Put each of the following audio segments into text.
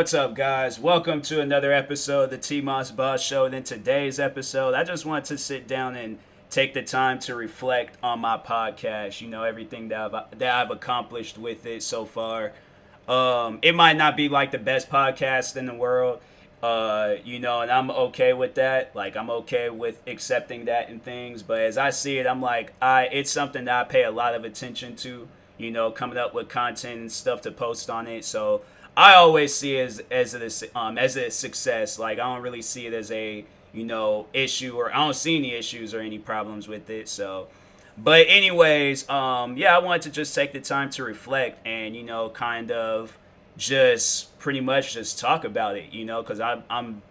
What's up, guys? Welcome to another episode of the TMossBoss Show. And in today's episode, I just want to sit down and take the time to reflect on my podcast. Everything that I've accomplished with it so far. It might not be like the best podcast in the world, and I'm okay with that. Like, I'm okay with accepting that and things. But as I see it, I'm like, it's something that I pay a lot of attention to. Coming up with content and stuff to post on it. So I always see it as a success. Like, I don't really see it as a issue, or I don't see any issues or any problems with it. So, but anyways, I wanted to just take the time to reflect and kind of just pretty much just talk about it. Because I'm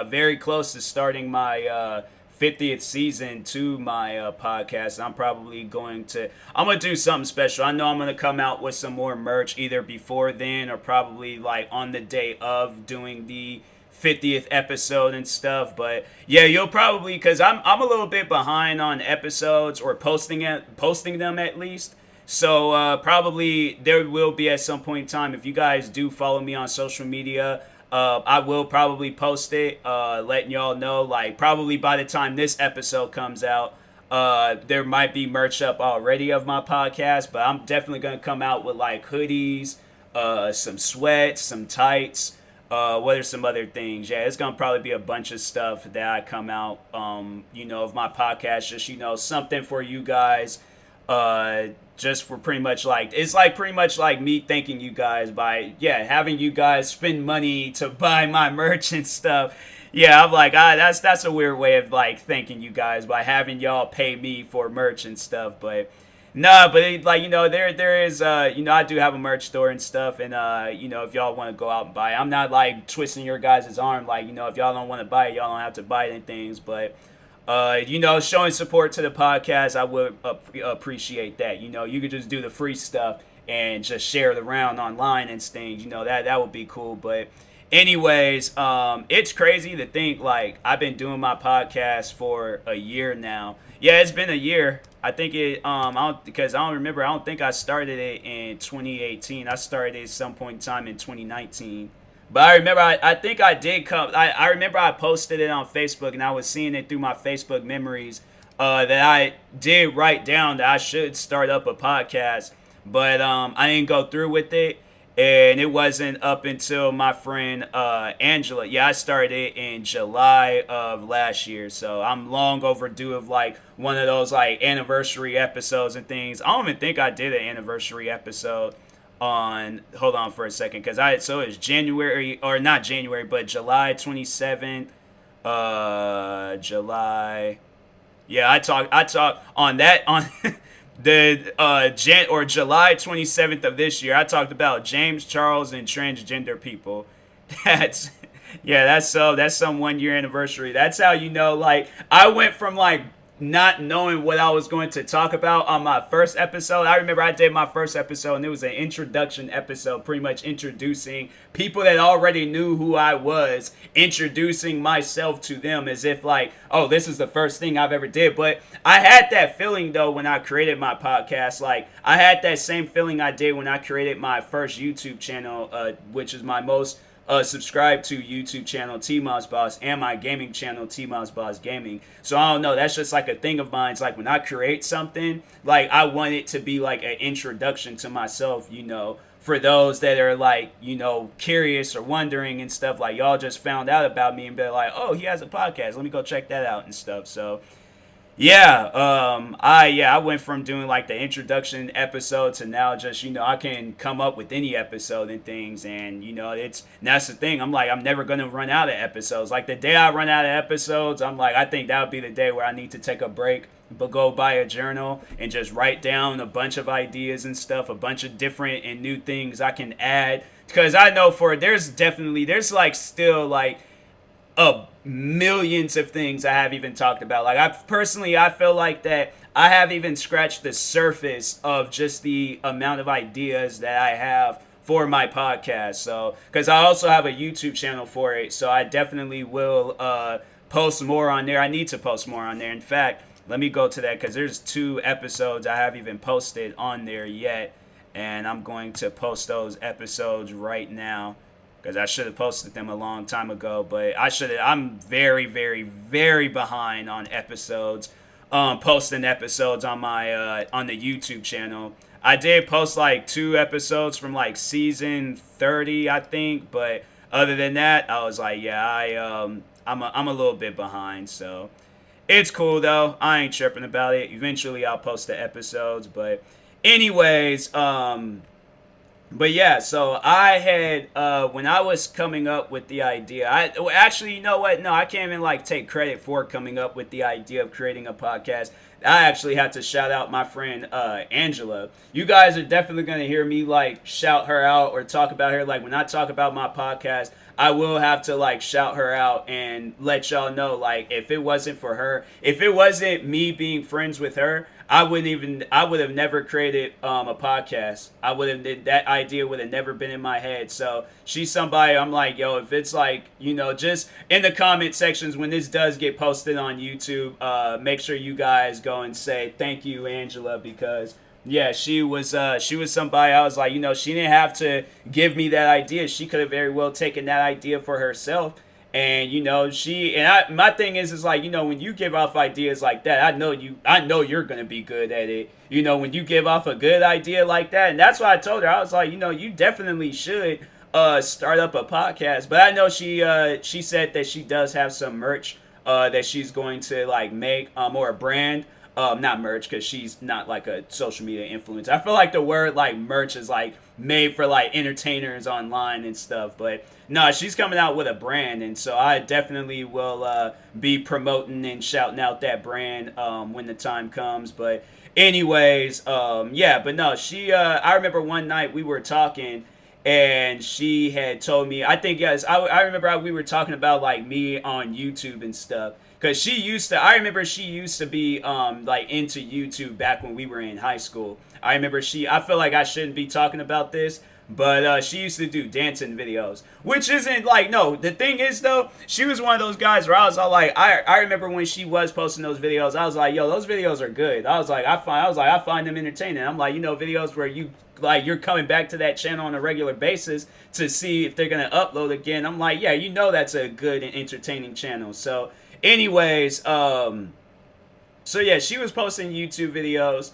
very close to starting my 50th season to my podcast. I'm going to do something special. I know I'm going to come out with some more merch either before then or probably like on the day of doing the 50th episode and stuff. But yeah, you'll probably, because I'm a little bit behind on episodes or posting them at least. So probably there will be at some point in time, if you guys do follow me on social media, I will probably post it, letting y'all know, like, probably by the time this episode comes out, there might be merch up already of my podcast, but I'm definitely going to come out with, like, hoodies, some sweats, some tights, what are some other things? Yeah, it's going to probably be a bunch of stuff that I come out, of my podcast, just, something for you guys, just for pretty much like, it's like pretty much like me thanking you guys by having you guys spend money to buy my merch and stuff. Yeah, I'm like, that's a weird way of like thanking you guys by having y'all pay me for merch and stuff. But no, but there is I do have a merch store and stuff, and if y'all want to go out and buy it, I'm not like twisting your guys' arm, like, if y'all don't want to buy it, y'all don't have to buy it and things. But showing support to the podcast, I would appreciate that. You could just do the free stuff and just share it around online and things. That would be cool. But anyways, it's crazy to think, like, I've been doing my podcast for a year now. Yeah, it's been a year. I think because I don't remember. I don't think I started it in 2018. I started it at some point in time in 2019. But I remember, I think I did come. I remember I posted it on Facebook, and I was seeing it through my Facebook memories that I did write down that I should start up a podcast. But I didn't go through with it, and it wasn't up until my friend Angela. Yeah, I started it in July of last year, so I'm long overdue of like one of those like anniversary episodes and things. I don't even think I did an anniversary episode. Hold on for a second, because so it's January, or not January, but July 27th. July. Yeah, I talk on that on the July 27th of this year. I talked about James Charles and transgender people. That's that's some 1 year anniversary. That's how like I went from like not knowing what I was going to talk about on my first episode. I remember I did my first episode, and it was an introduction episode, pretty much introducing people that already knew who I was, introducing myself to them as if like, oh, this is the first thing I've ever did. But I had that feeling though when I created my podcast. Like, I had that same feeling I did when I created my first YouTube channel, which is my most subscribe to YouTube channel TMossBoss, and my gaming channel TMossBoss Gaming. So I don't know, that's just like a thing of mine. It's like when I create something, like I want it to be like an introduction to myself, for those that are like, curious or wondering and stuff. Like, y'all just found out about me and be like, oh, he has a podcast, let me go check that out and stuff. So I went from doing like the introduction episode to now just, I can come up with any episode and things, and that's the thing. I'm like, I'm never gonna run out of episodes. Like, the day I run out of episodes, I'm like, I think that would be the day where I need to take a break, but go buy a journal and just write down a bunch of ideas and stuff, a bunch of different and new things I can add, because I know there's like still like millions of things I have even talked about. Like, I feel like that I have even scratched the surface of just the amount of ideas that I have for my podcast. So, because I also have a YouTube channel for it, so I definitely will post more on there. I need to post more on there. In fact, let me go to that, because there's 2 episodes I haven't even posted on there yet, and I'm going to post those episodes right now. because I should have posted them a long time ago. But I'm very, very, very behind on episodes, posting episodes on my on the YouTube channel. I did post like 2 episodes from like season 30, I think, but other than that, I was like, yeah, I'm a little bit behind, so it's cool though. I ain't tripping about it. Eventually, I'll post the episodes, but anyways, but yeah, so I had when I was coming up with the idea, actually, you know what? No, I can't even like take credit for coming up with the idea of creating a podcast. I actually had to shout out my friend Angela. You guys are definitely gonna hear me like shout her out or talk about her. Like when I talk about my podcast, I will have to like shout her out and let y'all know, like, if it wasn't for her, if it wasn't me being friends with her, I would have never created a podcast. That idea would have never been in my head. So she's somebody I'm like, yo, if it's like, you know, just in the comment sections when this does get posted on YouTube, make sure you guys go and say thank you, Angela, because yeah, she was somebody I was like, you know, she didn't have to give me that idea. She could have very well taken that idea for herself. And you know, my thing is like, you know, when you give off ideas like that, I know you're gonna be good at it. You know, when you give off a good idea like that, and that's why I told her, I was like, you know, you definitely should start up a podcast. But I know she said that she does have some merch that she's going to like make or a brand. Not merch, because she's not like a social media influencer. I feel like the word like merch is like made for like entertainers online and stuff, but no, she's coming out with a brand, and so I definitely will be promoting and shouting out that brand when the time comes. But anyways, yeah, but no, I remember one night we were talking, and she had told me, I think, yes, I remember we were talking about like me on YouTube and stuff. Cause I remember she used to be like into YouTube back when we were in high school. I feel like I shouldn't be talking about this, but she used to do dancing videos, which isn't like, no, the thing is though, she was one of those guys where I was all like, I remember when she was posting those videos, I was like, yo, those videos are good. I find them entertaining. I'm like, you know, videos where you're coming back to that channel on a regular basis to see if they're gonna upload again. I'm like, yeah, you know, that's a good and entertaining channel. So anyways, so yeah, she was posting YouTube videos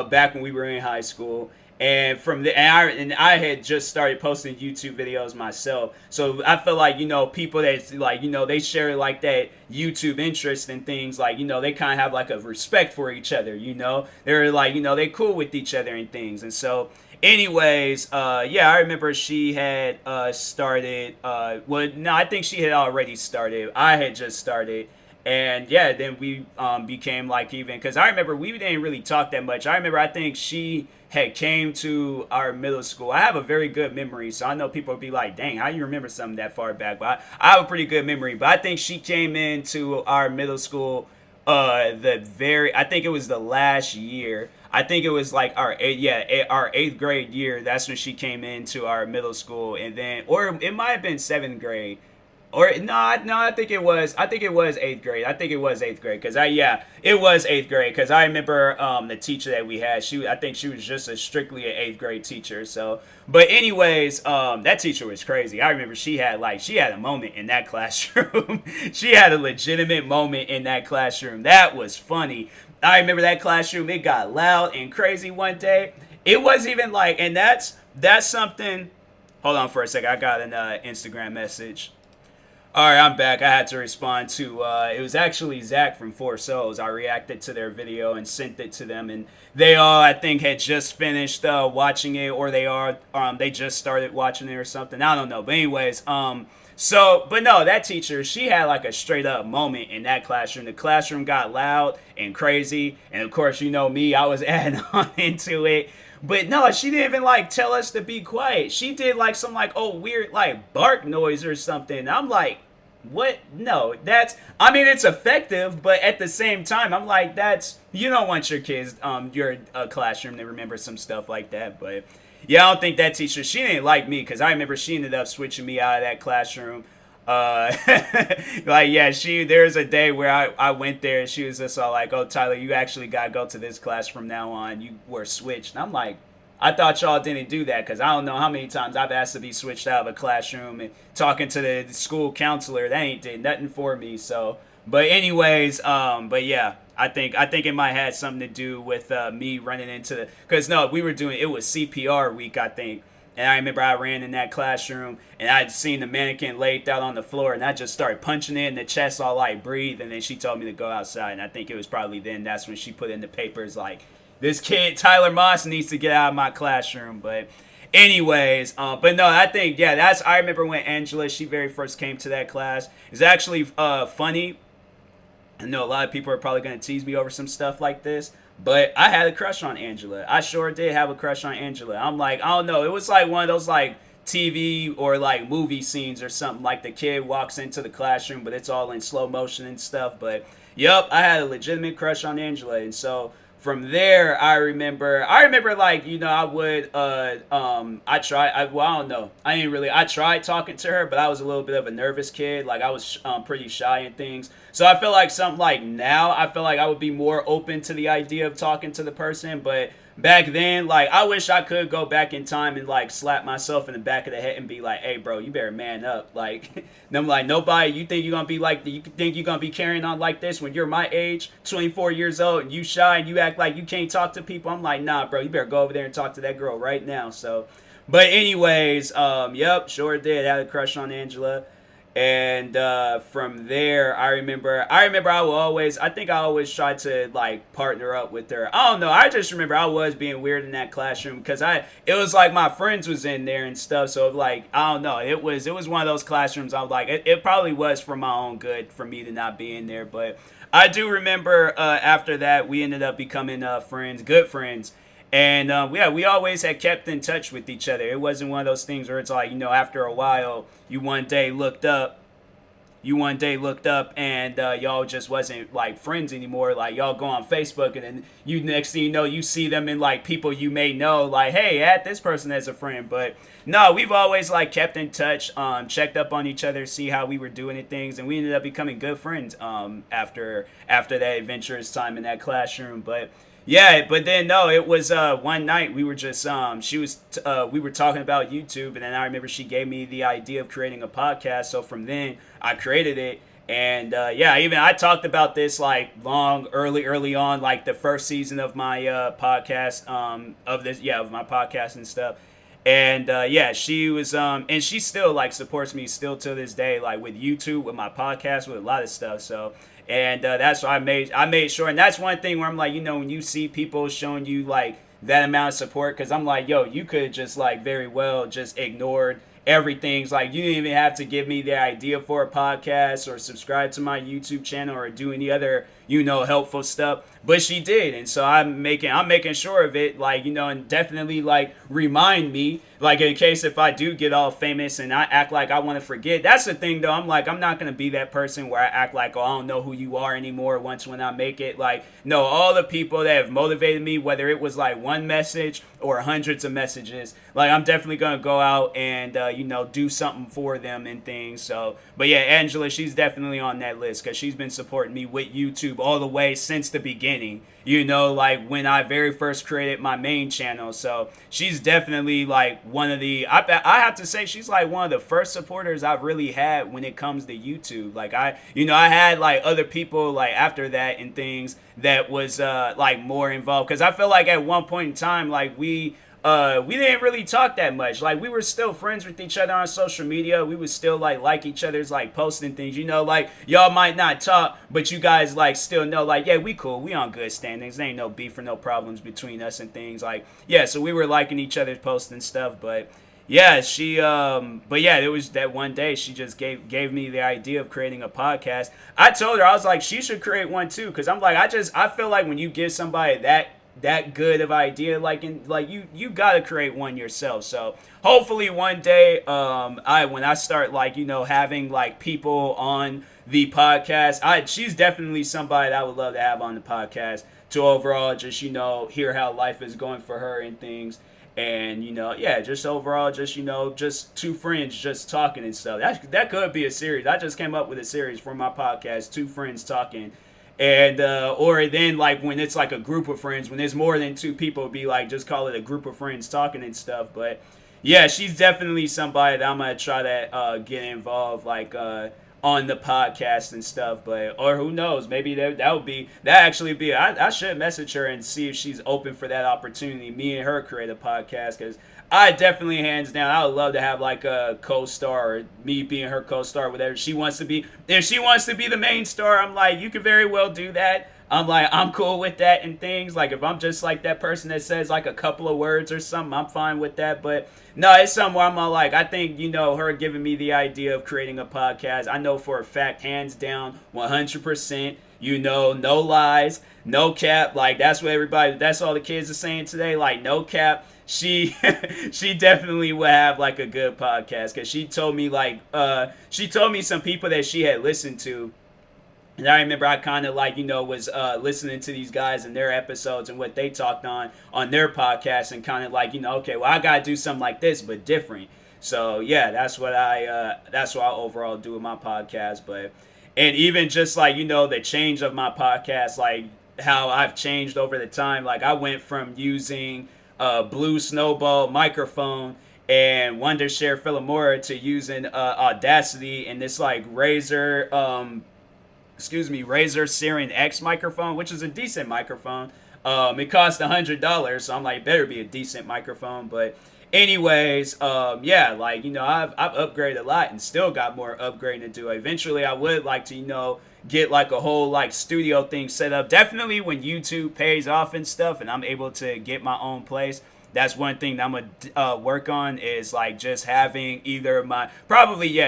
back when we were in high school, and I had just started posting YouTube videos myself. So I feel like, you know, people that like, you know, they share like that YouTube interest and things, like, you know, they kind of have like a respect for each other, you know, they're like, you know, they cool with each other and things. And so anyways, yeah, I remember she had started, well, no, I think she had already started. I had just started. And yeah, then we became like even, because I remember we didn't really talk that much. I think she had came to our middle school. I have a very good memory, so I know people would be like, dang, how you remember something that far back? But I have a pretty good memory. But I think she came into our middle school I think it was the last year. I think it was like our 8th grade year. That's when she came into our middle school, and then, or it might have been 7th grade. Or no, I think it was 8th grade. I think it was 8th grade, because it was 8th grade, because I remember the teacher that we had. I think she was just strictly an 8th grade teacher. So, but anyways, that teacher was crazy. I remember she had a moment in that classroom. She had a legitimate moment in that classroom. That was funny. I remember that classroom. It got loud and crazy one day. It was even like, and that's something. Hold on for a second. I got an Instagram message. All right, I'm back. I had to respond to, it was actually Zach from Four Souls. I reacted to their video and sent it to them, and they all, I think, had just finished watching it, or they just started watching it or something. I don't know. But anyways, but no, that teacher, she had like a straight up moment in that classroom. The classroom got loud and crazy, and of course, you know me, I was adding on into it. But no, she didn't even like tell us to be quiet. She did like some like, oh, weird like bark noise or something. I'm like, what? No, it's effective, but at the same time, I'm like, you don't want your kids, your classroom to remember some stuff like that. But yeah, I don't think that teacher, she didn't like me, because I remember she ended up switching me out of that classroom. Like, yeah, there's a day where I went there, and she was just all like, oh, Tyler, you actually gotta go to this class from now on. You were switched. And I'm like, I thought y'all didn't do that because I don't know how many times I've asked to be switched out of a classroom and talking to the school counselor. They ain't did nothing for me. So, but anyways, but yeah, I think it might have something to do with me running into the because no, we were doing it was CPR week, I think. And I remember I ran in that classroom and I'd seen the mannequin laid out on the floor and I just started punching it in the chest all like breathe. And then she told me to go outside. And I think it was probably then that's when she put in the papers like, this kid, Tyler Moss, needs to get out of my classroom. But anyways, but no, I think, yeah, I remember when Angela, she very first came to that class. It's actually funny. I know a lot of people are probably going to tease me over some stuff like this, but I had a crush on Angela. I sure did have a crush on Angela. I'm like, I don't know. It was like one of those like TV or like movie scenes or something. Like the kid walks into the classroom, but it's all in slow motion and stuff. But yep, I had a legitimate crush on Angela. And so from there, I remember like, I would, I don't know. I tried talking to her, but I was a little bit of a nervous kid. Like I was pretty shy and things. So I feel like something like now, I feel like I would be more open to the idea of talking to the person. But back then, like, I wish I could go back in time and, like, slap myself in the back of the head and be like, hey, bro, you better man up. Like, and I'm like, nobody, you think you're going to be like, you think you're going to be carrying on like this when you're my age, 24 years old, and you shy and you act like you can't talk to people? I'm like, nah, bro, you better go over there and talk to that girl right now. So, but anyways, yep, sure did. Had a crush on Angela. And from there, I remember I think I always tried to like partner up with her. I don't know. I just remember I was being weird in that classroom because it was like my friends was in there and stuff. So like, I don't know. It was one of those classrooms. I was like, it probably was for my own good for me to not be in there. But I do remember after that, we ended up becoming friends, good friends. And yeah, we always had kept in touch with each other. It wasn't one of those things where it's like, after a while, you one day looked up and y'all just wasn't like friends anymore. Like y'all go on Facebook and then you next thing you know, you see them in like people you may know, like, hey, add this person as a friend. But no, we've always like kept in touch, checked up on each other, see how we were doing and things, and we ended up becoming good friends after that adventurous time in that classroom. But yeah, but then no, it was one night we were just we were talking about YouTube, and then I remember she gave me the idea of creating a podcast. So from then I created it, and yeah, even I talked about this like early on, like the first season of my podcast of my podcast and stuff. And yeah, she was and she still like supports me still to this day, like with YouTube, with my podcast, with a lot of stuff. So. And that's why I made sure, and that's one thing where I'm like, when you see people showing you like that amount of support, because I'm like, yo, you could just like very well just ignored everything's like you didn't even have to give me the idea for a podcast or subscribe to my YouTube channel or do any other helpful stuff, but she did. And so I'm making sure of it, like, and definitely like remind me, like, in case if I do get all famous and I act like I want to forget. That's the thing though, I'm like, I'm not gonna be that person where I act like, oh, I don't know who you are anymore when I make it. Like, no, all the people that have motivated me, whether it was like one message or hundreds of messages, like, I'm definitely gonna go out and do something for them and things. So, but yeah, Angela, she's definitely on that list because she's been supporting me with YouTube all the way since the beginning, like when I very first created my main channel. So she's definitely like one of the, I have to say, she's like one of the first supporters I've really had when it comes to YouTube. Like I had like other people like after that and things that was like more involved, because I feel like at one point in time, like we didn't really talk that much. Like, we were still friends with each other on social media. We would still like each other's like posting things, like y'all might not talk, but you guys like still know, like, yeah, we cool, we on good standings, there ain't no beef or no problems between us and things. Like, yeah, so we were liking each other's posts and stuff. But yeah, but yeah, it was that one day she just gave me the idea of creating a podcast. I told her, I was like, she should create one too, because I'm like, I feel like when you give somebody that good of idea, like you gotta create one yourself. So hopefully one day when I start like having like people on the podcast, she's definitely somebody that I would love to have on the podcast to overall just hear how life is going for her and things. And yeah, just overall just just two friends just talking and stuff. That could be a series. I just came up with a series for my podcast, two friends talking. And or then like when it's like a group of friends, when there's more than two people, be like just call it a group of friends talking and stuff. But yeah, she's definitely somebody that I'm gonna try to get involved, like on the podcast and stuff. But or who knows, maybe that actually be. I should message her and see if she's open for that opportunity. Me and her create a podcast, because I definitely, hands down, I would love to have like a co-star, or me being her co-star, whatever she wants to be. If she wants to be the main star, I'm like, you could very well do that. I'm like, I'm cool with that and things. Like, if I'm just like that person that says like a couple of words or something, I'm fine with that. But no, it's something where I'm all like, I think, her giving me the idea of creating a podcast, I know for a fact, hands down, 100%, no lies, no cap. Like, that's all the kids are saying today. Like, no cap. She she definitely would have like a good podcast, because she told me some people that she had listened to. And I remember I kind of like, was listening to these guys and their episodes and what they talked on their podcast, and kind of like, okay, well, I got to do something like this, but different. So yeah, that's what I overall do with my podcast. But, and even just like, the change of my podcast, like how I've changed over the time. Like, I went from using Blue Snowball microphone and Wondershare Philomora to using Audacity and this like Razer Seren X microphone, which is a decent microphone. It cost $100, so I'm like, better be a decent microphone. But anyways, yeah, like, I've upgraded a lot and still got more upgrading to do. Eventually, I would like to, get like a whole like studio thing set up. Definitely when YouTube pays off and stuff, and I'm able to get my own place. That's one thing that I'm gonna work on, is like just having either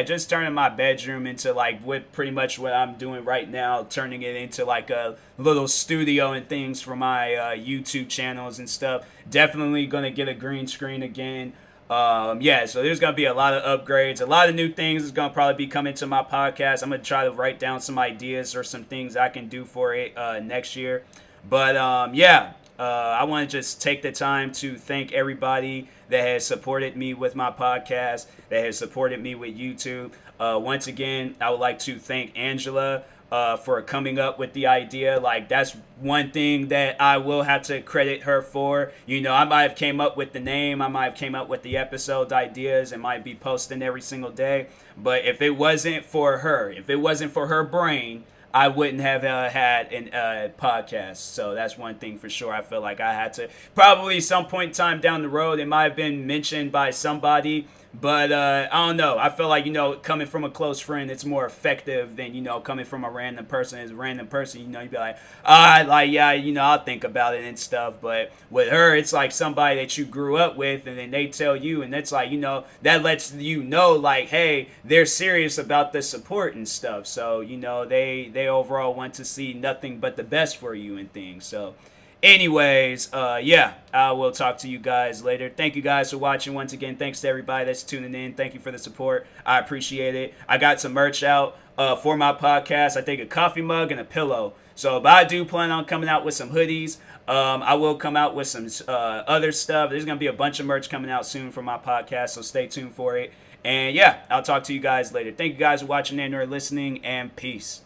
just turning my bedroom into like pretty much what I'm doing right now, turning it into like a little studio and things for my YouTube channels and stuff. Definitely gonna get a green screen again. Yeah, so there's gonna be a lot of upgrades, a lot of new things is gonna probably be coming to my podcast. I'm gonna try to write down some ideas or some things I can do for it next year. But yeah. I want to just take the time to thank everybody that has supported me with my podcast, that has supported me with YouTube. Once again, I would like to thank Angela for coming up with the idea. Like, that's one thing that I will have to credit her for. I might have came up with the name, I might have came up with the episode ideas, and might be posting every single day. But if it wasn't for her brain, I wouldn't have had a podcast. So that's one thing for sure. I feel like I had to, probably some point in time down the road, it might have been mentioned by somebody. But I don't know. I feel like, coming from a close friend, it's more effective than, coming from a random person. As a random person, you'd be like, yeah, I'll think about it and stuff. But with her, it's like somebody that you grew up with, and then they tell you, and it's like, that lets you know, like, hey, they're serious about the support and stuff. So, they overall want to see nothing but the best for you and things. So, anyways, yeah, I will talk to you guys later. Thank you guys for watching. Once again, thanks to everybody that's tuning in. Thank you for the support. I appreciate it. I got some merch out for my podcast. I think a coffee mug and a pillow. So, but I do plan on coming out with some hoodies. I will come out with some other stuff. There's going to be a bunch of merch coming out soon for my podcast, so stay tuned for it. And yeah, I'll talk to you guys later. Thank you guys for watching and or listening, and peace.